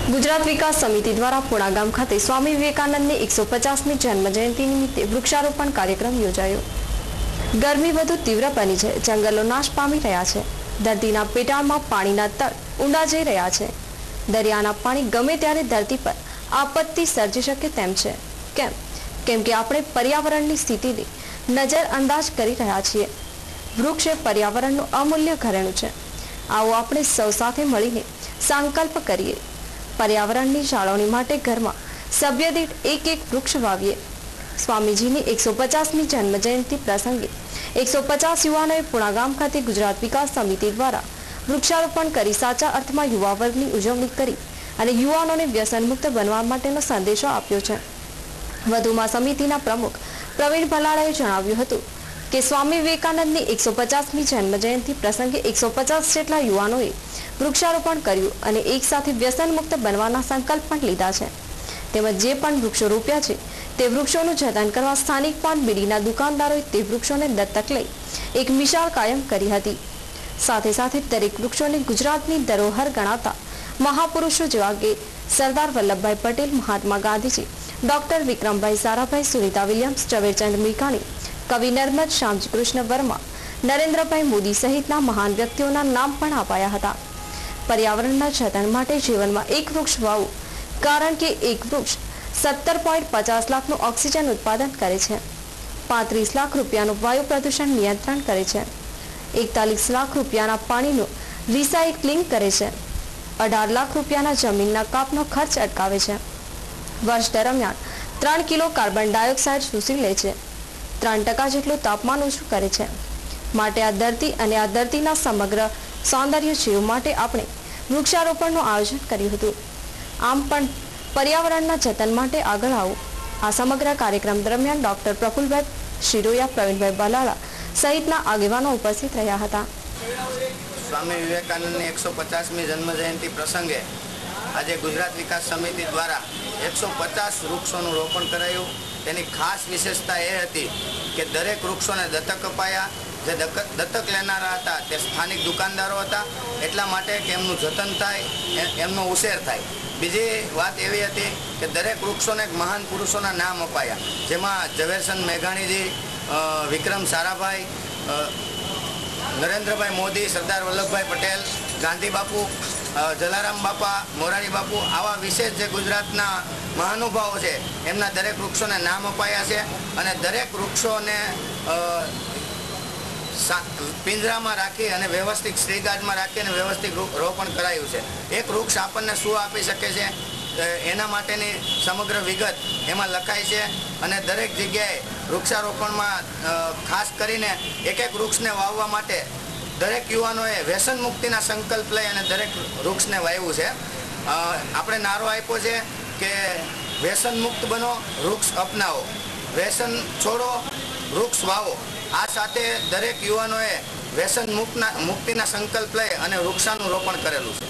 ગુજરાત વિકાસ સમિતિ દ્વારા પુણા ગામ ખાતે સ્વામી વિવેકાનંદની 150મી જન્મ જયંતિ નિમિત્તે વૃક્ષારોપણ કાર્યક્રમ યોજાયો। ગરમી વધુ તીવ્ર બની છે, જંગલો નાશ પામી રહ્યા છે, ધરતીના પેટાળમાં પાણીના તળ ઊંડા જઈ રહ્યા છે। દરિયાના પાણી ગમે ત્યારે ધરતી પર આપત્તિ સર્જી શકે તેમ છે। કેમ કે આપણે પર્યાવરણની સ્થિતિને નજરઅંદાજ કરી રહ્યા છીએ। વૃક્ષ એ પર્યાવરણનું અમૂલ્ય ઘરેણું છે। આવો આપણે સૌ સાથે મળીને સંકલ્પ કરીએ, पर्यावरणनी जाळवणी माटे घरमां सभ्य दीठ एक वृक्ष वावीए। स्वामीजीनी 150मी जन्म जयंति प्रसंगे 150 युवानोए पुणा गाम खाते गुजरात विकास समिति द्वारा वृक्षारोपण करी साचा अर्थमां युवा वर्गनी उजवणी करी अने युवानोने व्यसनमुक्त बनवा माटेनो संदेशो आप्यो छे। वधुमां समितिना प्रमुख प्रवीण भलाड़ाए जणाव्युं हतुं કે સ્વામી વિવેકાનંદની 150મી જન્મ જયંતિ પ્રસંગે 150 જેટલા યુવાનોએ વૃક્ષારોપણ કર્યું અને એક સાથે વ્યસન મુક્ત બનવાના સંકલ્પ પણ લીધા છે। તેમજ જે પણ વૃક્ષો રોપ્યા છે તે વૃક્ષોનું જતન કરવા સ્થાનિક પાન બીડીના દુકાનદારોએ તે વૃક્ષોને દત્તક લઈ એક મિસાલ કાયમ કરી હતી। સાથે સાથે દરેક વૃક્ષોને ગુજરાતની ધરોહર ગણાતા મહાપુરુષો જેવા કે સરદાર વલ્લભભાઈ પટેલ, મહાત્મા ગાંધીજી, ડોક્ટર વિક્રમભાઈ સારાભાઈ, સુનિતા વિલિયમ્સ, ઝવેરચંદ મેઘાણી, कवि नर्मद, श्यामजी कृष्ण वर्मा, नरेन्द्रभाई मोदी सहितना महान व्यक्तिओना नाम पण अपाया हता। पर्यावरणना जतन माटे जीवनमां एक वृक्ष वावो, कारण के एक वृक्ष 17.50 लाखનું ऑक्सिजन उत्पादन करे छे, 35 लाख રૂપિયાનું वायु प्रदूषण नियंत्रण करे छे, 41 लाख રૂપિયાના પાણીનું रिसाइक्लिंग करे छे, 18 लाख રૂપિયાના જમીનના કાપનો ખર્ચ અટકાવે છે, વર્ષ દરમિયાન 3 કિલો કાર્બન ડાયોક્સાઇડ શોષી લે છે, 3% જેટલું તાપમાન ઓછું કરે છે। માટે આ ધરતી અને આ ધરતીના સમગ્ર સૌંદર્ય જીવ માટે આપણે વૃક્ષારોપણનું આયોજન કર્યું હતું। આમ પણ પર્યાવરણના જતન માટે આગળ આવો। આ સમગ્ર કાર્યક્રમ દરમિયાન ડોક્ટર પ્રફુલભાઈ શિરોયા, પ્રવીણભાઈ બલાળા સહિતના આગેવાનો ઉપસ્થિત રહ્યા હતા। સ્વામી વિવેકાનંદની 150મી જન્મ જયંતિ પ્રસંગે આજે ગુજરાત વિકાસ સમિતિ દ્વારા 150 વૃક્ષોનું રોપણ કરાયું। તેની ખાસ વિશેષતા એ હતી કે દરેક વૃક્ષોને દત્તક અપાયા। જે દત્તક લેનારા હતા તે સ્થાનિક દુકાનદારો હતા, એટલા માટે કે એમનું જતન થાય, એમનો ઉછેર થાય। બીજી વાત એવી હતી કે દરેક વૃક્ષોને મહાન પુરુષોના નામ અપાયા, જેમાં ઝવેરચંદ મેઘાણીજી, વિક્રમ સારાભાઈ, નરેન્દ્રભાઈ મોદી, સરદાર વલ્લભભાઈ પટેલ, ગાંધી બાપુ, જલારામ બાપા, મોરારી બાપુ, આવા વિશેષ જે ગુજરાતના મહાનુભાવો છે એમના દરેક વૃક્ષોને નામ અપાયા છે। અને દરેક વૃક્ષોને પિંજરામાં રાખી અને વ્યવસ્થિત શ્રીગાદમાં રાખી અને વ્યવસ્થિત રોપણ કરાયું છે। એક વૃક્ષ આપણને શું આપી શકે છે એના માટેની સમગ્ર વિગત એમાં લખાય છે। અને દરેક જગ્યાએ વૃક્ષારોપણમાં ખાસ કરીને એક વૃક્ષને વાવવા માટે દરેક યુવાનોએ વ્યસન મુક્તિના સંકલ્પ લઈ અને દરેક વૃક્ષને વાવ્યું છે। આપણે નારો આપ્યો છે કે વ્યસન મુક્ત બનો, વૃક્ષ અપનાવો, વ્યસન છોડો, વૃક્ષ વાવો। આ સાથે દરેક યુવાનોએ વ્યસન મુક્તિના સંકલ્પ લઈ અને વૃક્ષાનું રોપણ કરેલું છે।